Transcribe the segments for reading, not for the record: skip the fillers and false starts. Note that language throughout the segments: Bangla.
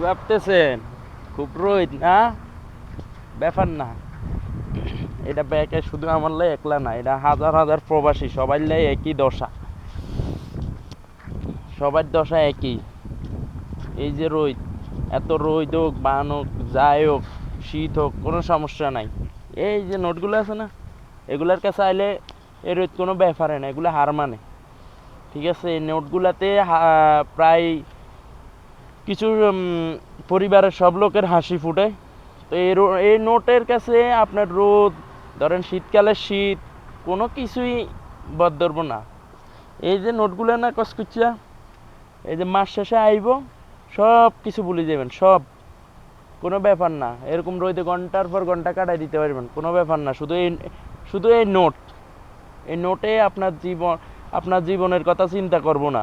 ভাবতেছেন খুব রোদ না? ব্যাপার না, এটা ব্যাকে শুধু আমার লাই একলা না, এটা হাজার হাজার প্রবাসী সবাই লাই একই দশা। সবার দশা একই। এই যে রোদ, এত রোদ হোক বান হোক যাই হোক শীত হোক কোনো সমস্যা নাই। এই যে নোটগুলো আছে না, এগুলার কাছে আইলে এই রোদ কোনো ব্যাপারে না, এগুলো হার মানে। ঠিক আছে, এই নোটগুলাতে প্রায় কিছু পরিবারের সব লোকের হাসি ফুটে। তো এই নোটের কাছে আপনার রোদ, ধরেন শীতকালে শীত, কোনো কিছুই বদ ধরবো না। এই যে নোটগুলো না কসকুচ্চা, এই যে মাস শেষে আইব সব কিছু ভুলে যাবেন, সব কোনো ব্যাপার না। এরকম রোদে ঘন্টার পর ঘন্টা কাটাই দিতে পারবেন, কোনো ব্যাপার না। শুধু এই নোট, এই নোটে আপনার জীবনের কথা চিন্তা করব না।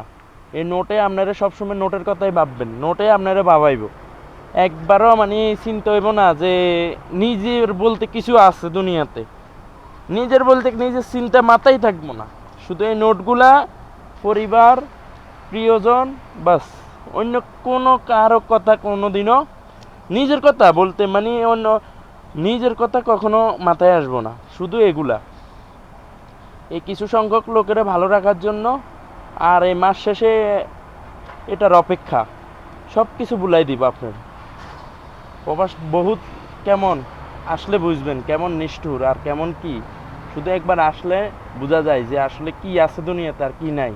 এই নোটে আপনারা সবসময় নোটের কথাই ভাববেন, নোটে আপনারা ভাবাইব। একবারও মানে চিন্তা হইব না যে নিজের বলতে কিছু আছে দুনিয়াতে, নিজের বলতে নিজের চিন্তা মাথায় থাকবো না। শুধু এই নোটগুলা, পরিবার, প্রিয়জন, বাস। অন্য কোনো কারো কথা কোনো দিনও নিজের কথা বলতে মানে অন্য নিজের কথা কখনো মাথায় আসবো না। শুধু এগুলা, এই কিছু সংখ্যক লোকেরা ভালো রাখার জন্য। আর এই মাস শেষে এটার অপেক্ষা, সব কিছু ভুলাই দিব আপনার। প্রবাস বহুত কেমন, আসলে বুঝবেন কেমন নিষ্ঠুর আর কেমন কি। শুধু একবার আসলে বোঝা যায় যে আসলে কি আছে দুনিয়াতে আর কি নাই।